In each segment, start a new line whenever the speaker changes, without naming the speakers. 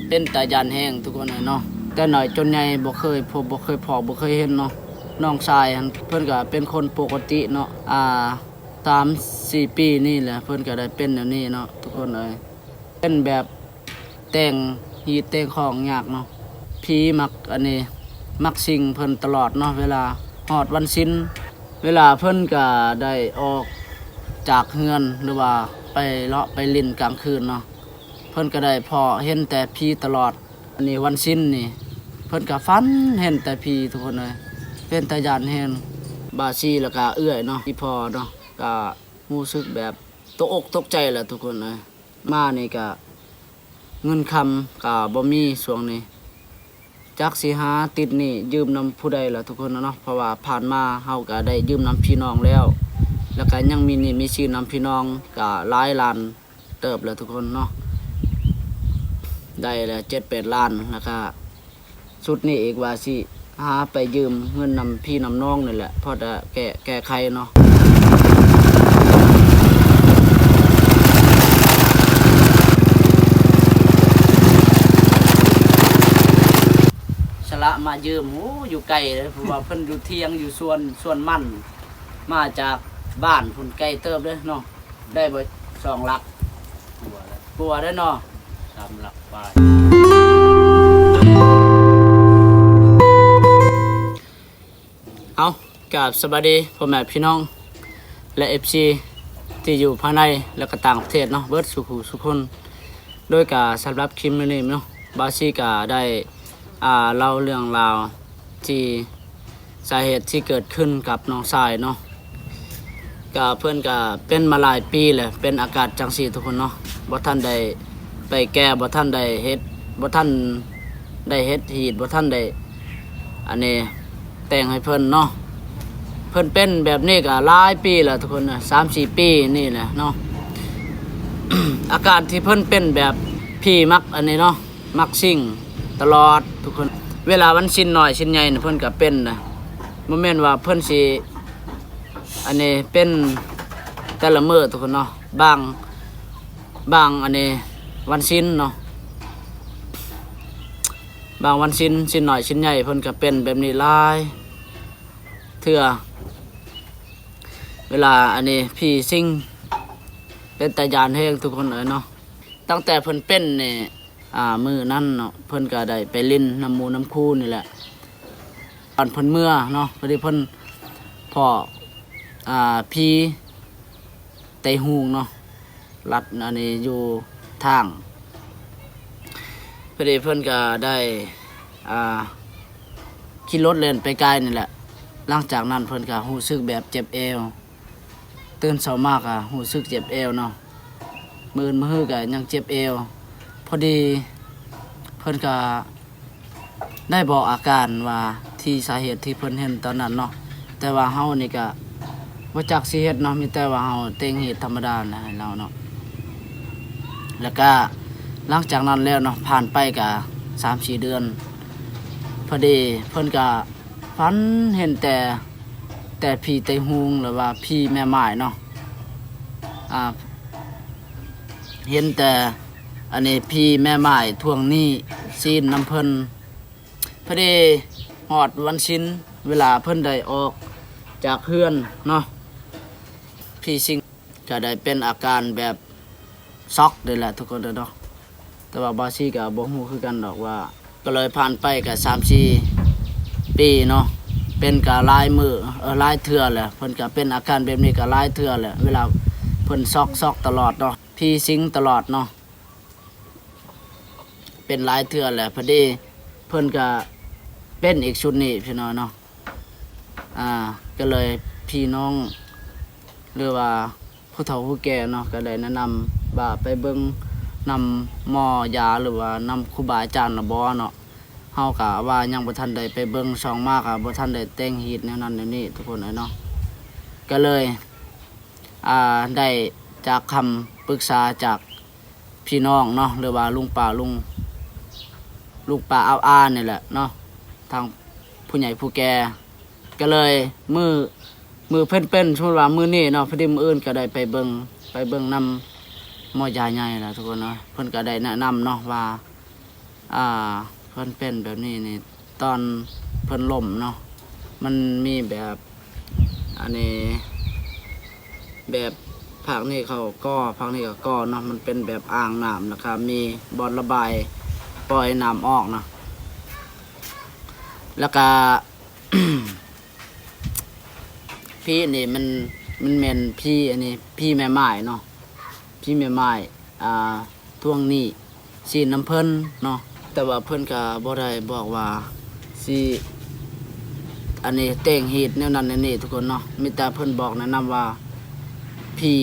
เป็นตายันแห้งทุกคนเนาะแต่หน่อยจนใหญ่บ่เคยพบบ่เคยพอบ่เคยเห็นเนาะน้องชายเพิ่นก็เป็นคนปกติเนาะ3-4 ปีนี่แหละเพิ่นก็ได้เป็นแบบนี้เนาะทุกคนเป็นแบบแต่งฮีตแต่งของยากเนาะผีมักอันนี้มักสิงเพิ่นตลอดเนาะเวลาฮอดวันศีลเวลาเพิ่นก็ได้ออกจากเฮือนหรือว่าไปเลาะไปลิ้นกลางคืนเนาะเพิ่นก็ได้พอเห็นแต่ผีตลอดอันนี้วันศีลนี่เพิ่นก็ฝันเห็นแต่ผีทุกคนเป็นตาญาณแฮงบาซีแล้วก็เอื้อยเนาะที่พอเนาะก็รู้สึกแบบตกอกตกใจแหละทุกคนมานี่ก็เงินคำก็บ่มีช่วงนี้จักสิหาติดนี่ยืมนำผู้ใดล่ะทุกคนเนาะเพราะว่าผ่านมาเฮาก็ได้ยืมนำพี่น้องแล้วก็ยังมีนี่มีชื่อนำพี่น้องก็หลายล้านเติบแล้วทุกคนเนาะได้แล้ว7-8 ล้านแล้วก็สุดนี้อีกว่าสิหาไปยืมเงินนำพี่นำน้องนี่แหละพอจะแก้ไขเนาะสละมายืมอยู่ไกลเลยเพราะว่าเพิ่นอยู่เที่ยงอยู่ส่วนมั่นมาจากบ้านพุ่นไกลเติบเด้เนาะได้บ่2 หลักปัวได้เนาะ3 หลักไปเอากับสวัสดีพ่อแม่พี่น้องและ FC ที่อยู่ภายในและก็ต่างประเทศเนาะเบิดสุขคนโดยการสำหรับคลิปนี้เนาะบาซีก็ได้เล่าเรื่องราวที่สาเหตุที่เกิดขึ้นกับน้องชายเนาะก็เพื่อนก็เป็นมาหลายปีแหละเป็นอากาศจังซี่ทุกคนเนาะบ่ทันได้ไปแก้บ่ทันได้เฮ็ดบ่ทันได้เฮ็ดหีดบ่ทันได้อันนี้แต่งให้เพิ่นเนาะเพิ่นเป็นแบบนี้ก็หลายปีแล้วทุกคนนะ3-4 ปีนี่แหละเนาะ อาการที่เพิ่นเป็นแบบพี่มักอันนี้เนาะมักซิ่งตลอดทุกคนเวลาวันชิ้นน้อยชิ้นใหญ่เพิ่นก็เป็นนะบ่แม่นว่าเพิ่นสิอันนี้เป็นแต่ละมื้อทุกคนเนาะบางอันนี้วันชิ้นเนาะบางวันชิ้นน้อยชิ้นใหญ่เพิ่นก็เป็นแบบนี้หลายเทื่อเวลาอันนี้พี่ซิ่งเป็นตาญาณแฮงทุกคนเนาะตั้งแต่เพิ่นเป็นนี่มื้อนั้นเนาะเพิ่นก็ได้ไปเล่นน้ำหมูน้ำคูนี่แหละตอนเพิ่นเมื่อเนาะพอดีเพิ่นพ่อพี่ไตฮูงเนาะรัดอันนี้อยู่ทางพอดีเพิ่นก็ได้ขี่รถเล่นไปไกลนี่แหละหลังจากนั้นเพิ่นก็รู้สึกแบบเจ็บเอวตื่นเช้ามากรู้สึกเจ็บเอวเนาะมือก็ยังเจ็บเอวพอดีเพิ่นก็ได้บอกอาการว่าที่สาเหตุที่เพิ่นเห็นตอนนั้นเนาะแต่ว่าเฮานี่ก็บ่จักสิเฮ็ดเนาะมีแต่ว่าเฮาเต็งเหตุธรรมดานะให้เราเนาะแล้วก็หลังจากนั้นแล้วเนาะผ่านไปก็3-4 เดือนพอดีเพิ่นก็ฝันเห็นแต่พี่ไตฮูงหรือว่าพี่แม่ไม้เนาะเห็นแต่อันนี้พี่แม่ไม้ทวงหนี้ซีนน้ำเพิ่นพอดีฮอดวันศีลเวลาเพิ่นได้ออกจากเฮือนเนาะพี่ซิงก็ได้เป็นอาการแบบช็อกเลยแหละทุกคนเนาะแต่ว่าบาซี่ก็บ่ฮู้คือกันดอกว่าก็เลยผ่านไปก็3-4 ปีเนาะเป็นก็หลายมื้อหลายเทื่อแหละเพิ่นก็เป็นอาการแบบนี้ก็หลายเทื่อแหละเวลาเพิ่นช็อกตลอดเนาะพี่ซิงตลอดเนาะเป็นหลายเทื่อแหละพอดีเพิ่นก็เป็นอีกชุดนี้พี่น้องเนาะก็เลยพี่น้องหรือว่าผู้เฒ่าผู้แก่เนาะก็ได้แนะนำว่าไปเบิ่งนำหมอยาหรือว่านำครูบาอาจารย์บ่เนาะเฮาก็ว่ายังบ่ทันได้ไปเบิ่งช่องมากบ่ทันได้แต่งฮีตแนวนั้นแนวนี้ทุกคนเนาะก็เลยได้จากคำปรึกษาจากพี่น้องเนาะหรือว่าลุงป้าอานี่แหละเนาะทางผู้ใหญ่ผู้แก่ก็เลยมือเพิ่นเป็นสมมุติว่ามื้อนี้เนาะพอดีมื้ออื่นก็ได้ไปเบิ่งนำหมอยาใหญ่ล่ะทุกคนเนาะเพิ่นก็ได้แนะนำเนาะว่า อ่าเพิ่นเป็นแบบนี้นี่ตอนเพิ่นล้มเนาะมันมีแบบอันนี้แบบภาคนี้เขาก็ภาคนี้ก็เนาะมันเป็นแบบอ่างน้ำนะครับมีบ่อนระบายปล่อยน้ำออกเนาะแล้วก็ พี่นี่มันแม่นพี่อันนี้พี่แม่ไม้เนาะพี่แม่ไม้ท่วงนี้สิน้ำเพิ่นเนาะแต่ว่าเพิ่นก็บ่ได้บอกว่าสิอันนี้แต่งฮีดแนวนั้นแนวนี้ทุกคนเนาะมีแต่เพิ่นบอกแนะนำว่าพี่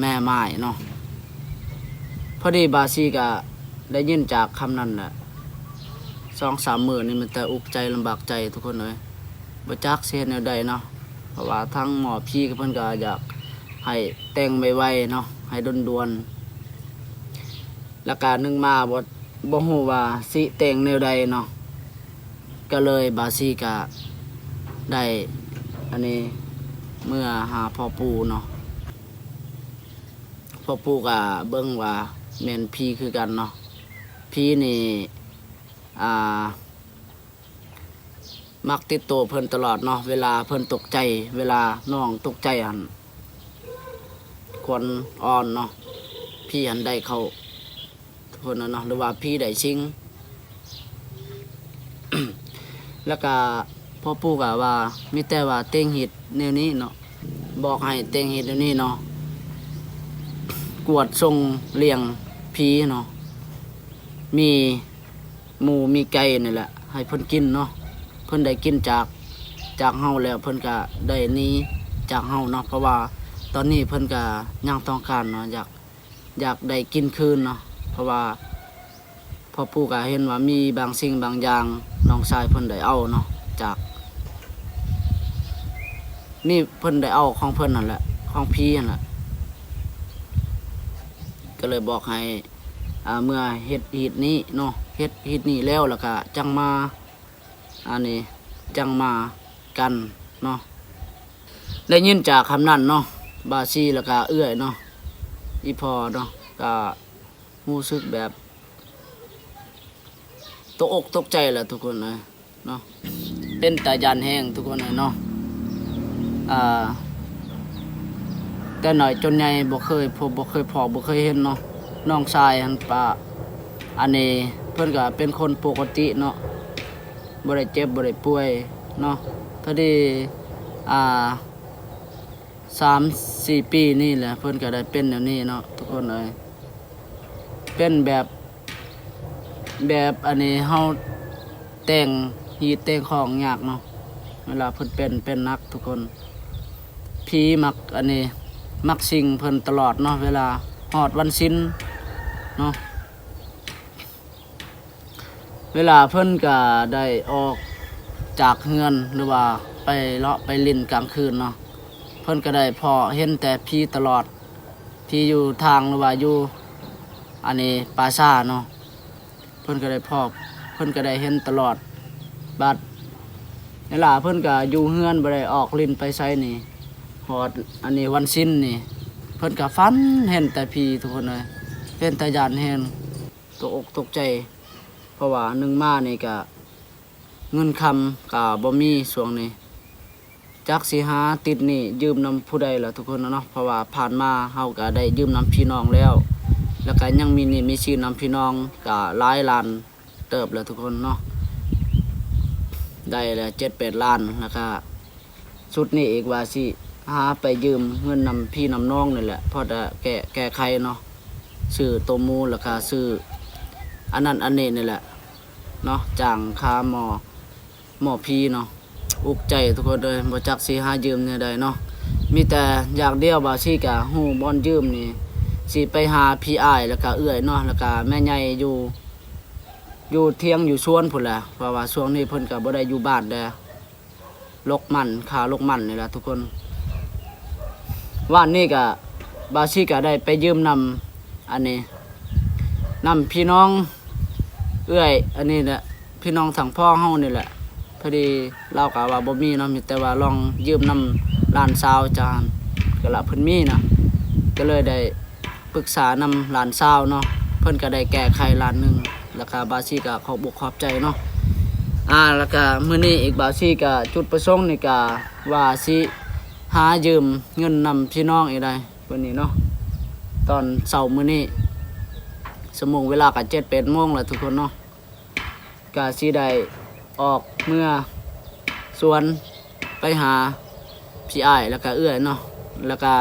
แม่ไม้เนาะพอดีบาซีก็ได้ยินจากคำนั้นแหละ2-3 มื้อนี่มันแต่อุกใจลำบากใจทุกคนเลยบ่จักสิเฮ็ดแนวใดเนาะเพราะว่าทั้งหมอพี่ก็เพิ่นก็อยากให้แต่งไวๆเนาะให้ด่วนๆแล้วก็นึงมาบ่ฮู้ว่าสิแต่งแนวใดเนาะก็เลยบาซีก็ได้อันนี้เมื่อหาพ่อปู่เนาะพ่อปู่ก็เบิ่งว่าแม่นพี่คือกันเนาะพี่นี่มักติดตัวเพิ่นตลอดเนาะเวลาเพิ่นตกใจเวลาน้องตกใจหันควรอ่อนเนาะพี่หันได้เข้าทุกคนเนาะหรือว่าพี่ได้ชิง แล้วก็พ่อปู่ก็ว่ามีแต่ว่าเต็งหิดแนวนี้เนาะบอกให้เต็งหิดแนวนี้เนาะกวดทรงเลี้ยงผีเนาะมีหมูมีไก่นี่แหละให้เพิ่นกินเนาะเพิ่นได้กินจากเฮาแล้วเพิ่นก็ได้หนีจากเฮาเนาะเพราะว่าตอนนี้เพิ่นก็ยังต้องการเนาะอยากได้กินคืนเนาะเพราะว่าพ่อปู่ก็เห็นว่ามีบางสิ่งบางอย่างน้องชายเพิ่นได้เอาเนาะจากนี่เพิ่นได้เอาของเพิ่นนั่นแหละของพี่นั่นแหละก็เลยบอกให้เมื่อเฮ็ดฮีดนี้เนาะเฮ็ดฮีดนี้แล้วก็จังมาอันนี้จังมากันเนาะได้ยินจากคำนั้นเนาะบาซีแล้วก็เอื้อยเนาะอีพอเนาะก็รู้สึกแบบตกอกตกใจแหละทุกคนเลยเนาะเป็นตายันแห้งทุกคนเลยเนาะแต่หน่อยจนใหญ่บ่เคยพบบ่เคยพอบ่เคยเห็นเนาะน้องชายอันอันนี้เพิ่นก็เป็นคนปกติเนาะบ่ได้เจ็บบ่ได้ป่วยเนาะพอดี3-4 ปีนี่แหละเพิ่นก็ได้เป็นแบบนี้เนาะทุกคนเลยเป็นแบบอันนี้เฮาแต่งฮีดแต่งของยากเนาะเวลาเพิ่นเป็นนักทุกคนผีมักอันนี้มักสิ่งเพิ่นตลอดเนาะเวลาฮอดวันศีลเนาะเวลาเพิ่นก็ได้ออกจากเฮือนหรือว่าไปเลาะไปเล่นกลางคืนเนาะเพิ่นก็ได้พอเห็นแต่ผีตลอดผีอยู่ทางหรือว่าอยู่อันนี้ปราสาทเนาะเพิ่นก็ได้พอเพิ่นก็ได้เห็นตลอดบัดเวลาเพิ่นก็อยู่เฮือนบ่ได้ออกเล่นไปไสนี่ฮอดอันนี้วันศีลนี่เพิ่นก็ฝันเห็นแต่ผีทุกคนเลยเห็นแต่ญาติเห็นตกอกตกใจเพราะว่านึงมานี่ก็เงินคำก็บ่มีช่วงนี้จักสิหาติดนี่ยืมนำผู้ใดล่ะทุกคนเนาะเพราะว่าผ่านมาเฮาก็ได้ยืมนำพี่น้องแล้วก็ยังมีหนี้มีสินนำพี่น้องก็หลายล้านเติบแล้วทุกคนเนาะได้แล้ว7-8 ล้านแล้วก็สุดนี้อีกว่าสิหาไปยืมเงินนำพี่นำน้องนี่แหละพอจะแก้ไขเนาะซื้อตัวหมูแล้วก็ซื้ออันนั้นอันนี้นี่แหละเนาะจ้างค่าหมอพี่เนาะอุกใจทุกคนเลยบ่จักสิหายืมเนี่ยใดเนาะมีแต่อยากเดียวบาซี่กะฮู้บ่อนยืมนี่สิไปหาพี่อ้ายแล้วก็เอื้อยเนาะแล้วก็แม่ใหญ่อยู่เที่ยงอยู่สวนพุ่นแหละเพราะว่าช่วงนี้เพิ่นก็บ่ได้อยู่บ้านแดลกมันค่าลกมันนี่แหละทุกคนวันนี้ก็บาซี่ก็ได้ไปยืมนำอันนี้นำพี่น้องเอื้อยอันนี้แหละพี่น้องทางพ่อเฮานี่แหละพอดีเราก็ว่าบ่มีเนาะมีแต่ว่าลองยืมนำหลานสาวจานก็ละเพิ่นมีนะก็เลยได้ปรึกษานำหลานสาวเนาะเพิ่นก็ได้แก้ไขล้านหนึง แล้วก็บาซี่ก็ขอบอกขอบใจเนาะแล้วก็มื้อนี้อีกบาซี่ก็จุดประสงค์นี่ก็ว่าสิหายืมเงินนำพี่น้องอีกได้วันนี้เนาะตอนเช้ามื้อนี้สมมุติเวลาก็ 7-8 โมงแล้วทุกคนเนาะก็สิได้ออกเมื่อสวนไปหาพี่อ้ายแล้วก็เอื้อยเนาะแล้วก็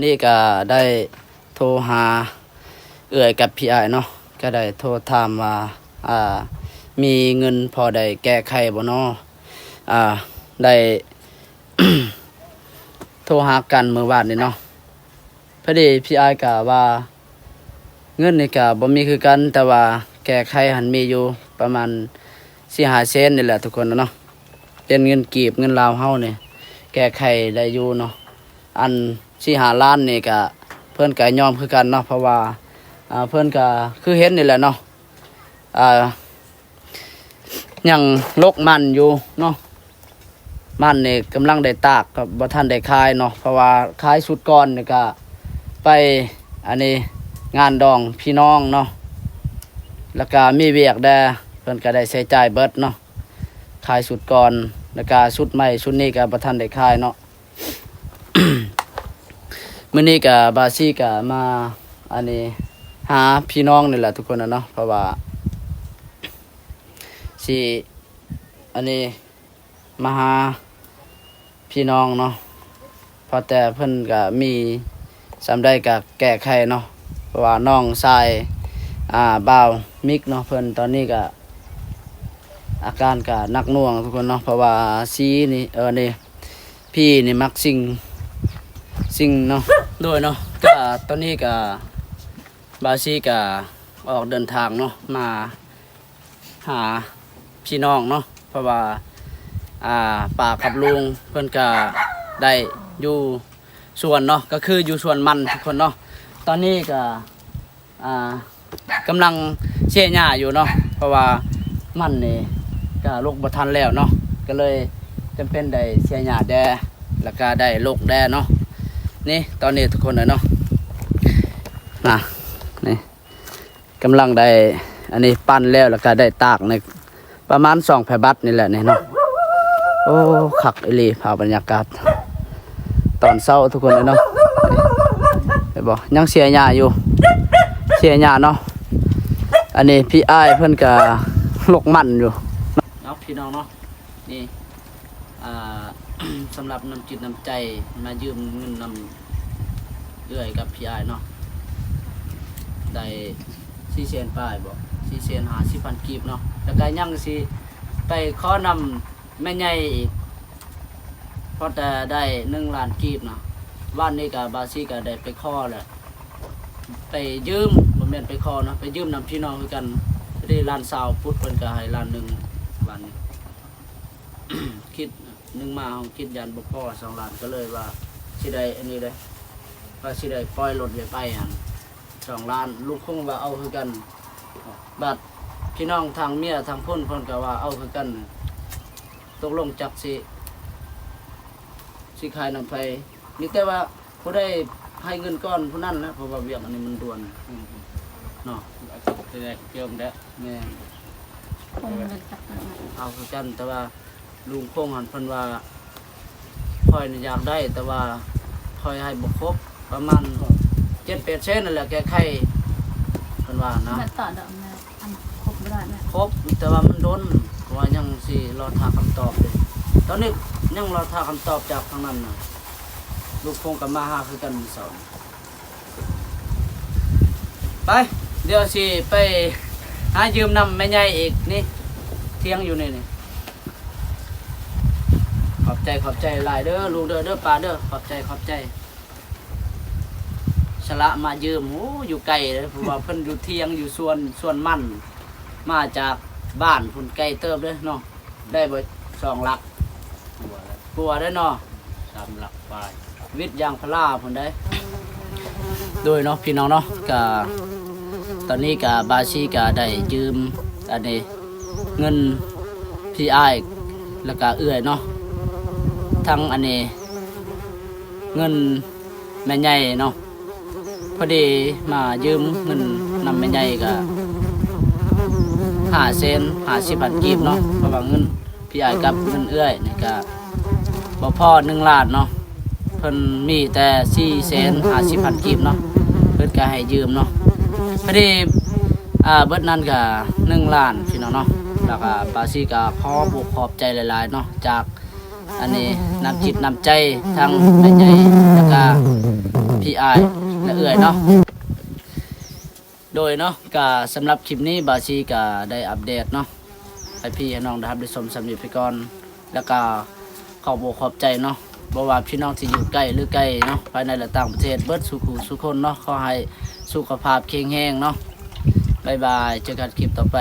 นี่ก็ได้โทรหาเอื้อยกับพี่อ้ายเนาะก็ได้โทรถามว่ามีเงินพอได้แก้ไขบ่เนาะได้ โทรหากันเมื่อวานนี่เนาะพอดีพี่อ้ายก็ว่าเงินนี่ก็บ่มีคือกันแต่ว่าแก้ไขหันมีอยู่ประมาณ 4-5 เซนนี่แหละทุกคนเนาะเป็นเงินกีบเงินลาวเฮานี่แก้ไขได้อยู่เนาะอัน4-5 ล้านนี่ก็เพิ่นก็ยอมคือกันเนาะเพราะว่าเพิ่นก็คือเห็นนี่แหละเนาะยังลกมันอยู่เนาะมันนี่กำลังได้ตากก็บ่ทันได้คายเนาะเพราะว่าคายสุดก่อนนี่ก็ไปอันนี้งานดองพี่น้องเนาะแล้วก็มีเวียกได้เพิ่นก็ได้ใช้จ่ายเบิดเนาะคายสุดก่อนแล้วก็สุดใหม่สุดนี้ก็บ่ทันได้คายเนาะ มื้อนี้ก็บาซี่ก็มาอันนี้หาพี่น้องนี่แหละทุกคนเนาะเพราะว่าสิอันนี้มาหาพี่น้องเนาะพอแต่เพิ่นก็มีสำได้ก็แก้ไขเนาะเพราะว่าน้องชายบ่าวมิกเนาะเพิ่นตอนนี้ก็อาการก็หนักหน่วงทุกคนเนาะเพราะว่าซีนี่นี่พี่นี่มักสิ่งเนาะโดยเนาะก็ตอนนี้ก็บาซี่ก็ออกเดินทางเนาะมาหาพี่น้องเนาะเพราะว่าป้ากับลุงเพิ่นก็ได้อยู่สวนเนาะก็คืออยู่สวนมันทุกคนเนาะตอนนี้ก็กำลังเชี่ยหญ้าอยู่เนาะ เพราะว่ามันนี่ก็ลูกบ่ทันแล้วเนาะก็เลยจำเป็นได้เสียหญ้าแดแล้วก็ได้ลูกแดเนาะนี่ตอนนี้ทุกคนเลยเนาะนี่กำลังได้อันนี้ปั้นแล้วแล้วก็ได้ตากในประมาณ2 แผ่นบัตรนี่แหละนี่เนาะโอ้คักอีหลีภาพบรรยากาศตอนเช้าทุกคนเลยเนาะเห็นบ่ยังเสียหญ้าอยู่เสียหญ้าเนาะอันนี้พี่อ้ายเพิ่นก็ลกมันอยู่เนาะพี่น้องเนาะนี่สำหรับน้ำจิตน้ำใจมายืมเงินนำเอื้อยกับพี่อ้ายเนาะได้400,000ป้ายบ่450,000กีบเนาะแล้วก็ยังสิไปขอนำแม่ใหญ่อีกเพราะแต่ได้1 ล้านกีบเนาะวันนี้ก็บาซี่ก็ได้ไปขอแล้วไปยืมบ่แม่นไปขอเนาะไปยืมนำพี่น้องคือกันได้ล้าน20พุทธเพิ่นก็ให้ล้านหนึ่งวันนี้ คิด1มาของคิดยันบ่พอ2 ล้านก็เลยว่าสิได้อันนี้ได้ว่าสิได้ปล่อยรถไปหั่น2 ล้านลูกคงว่าเอาคือกันบัดพี่น้องทางเมียทางพุ่นเพิ่นก็ว่าเอาคือกันตกลงจักสิขายนำไปมีแต่ว่าผู้ได้ให้เงินก้อนผู้นั้นนะเพราะว่าเวียกอันนี้มันด่วนเนาะจะได้เกี่ยวได้แม่เอาคือกันแต่ว่าลุงคงหันเพิ่นว่าค่อยอยากได้แต่ว่าค่อยให้บ่ครบประมาณ 7-8 เซนนั่นแหละแก้ไขเพิ่นว่านะ
มันต่อดอกนะอันครบบ่ได้แม่
ครบแต่ว่ามันโดนเพราะว่ายังสิรอทาคำตอบเลยตอนนี้ยังรอทาคำตอบจากทางนั้นน่ะลูกคงกับมาหาคือกันสองไปเดี๋ยวสิไปหายืมนำแม่ใหญ่อีกนี่เที่ยงอยู่นี่ขอบใจหลายเด้อลุงเด้อป้าเด้อขอบใจสละมายืมโอ้อยู่ไกลเลยเพราะว่าเพิ่นอยู่เที่ยงอยู่ส่วนมันมาจากบ้านพุ่นไกลเติบเด้อเนาะได้บ่2 ลักปัวได้เนาะ3 ลักปลายวิทย์ยางพลาพุ่นได้โดยเนาะพี่น้องเนาะก็ตอนนี้ก็บาชีก็ได้ยืมอันนี้เงินพี่อ้ายแล้วก็เอื้อยเนาะทั้งอันนี้เงินแม่ใหญ่เนาะพอดีมายืมเงินนำแม่ใหญ่ก็50,000กีบเนาะเพราะว่าเงินพี่อ้ายกับเงินเอื้อยนี่ก็บ่พอ1 ล้านเนาะเพิ่นมีแต่450,000กีบเนาะเพิ่นก็ให้ยืมเนาะพอดีเบิดนั้นก็1 ล้านพี่น้องเนาะแล้วก็ปาซี่ก็ขอบอกขอบใจหลายๆเนาะจากอันนี้น้ำจิตน้ำใจทั้งแม่ใหญ่แล้วก็พี่อ้ายและเอื้อยเนาะโดยเนาะก็สำหรับคลิปนี้บาซีก็ได้อัปเดตเนาะให้พี่ให้น้องได้ชมสำนึกไปก่อนแล้วก็ขอบอกขอบใจเนาะบ่ว่าพี่น้องที่อยู่ใกล้หรือไกลเนาะภายในและต่างประเทศเบิดสุขคนเนาะขอให้สุขภาพแข็งแรงเนาะบ๊ายบายเจอกันคลิปต่อไป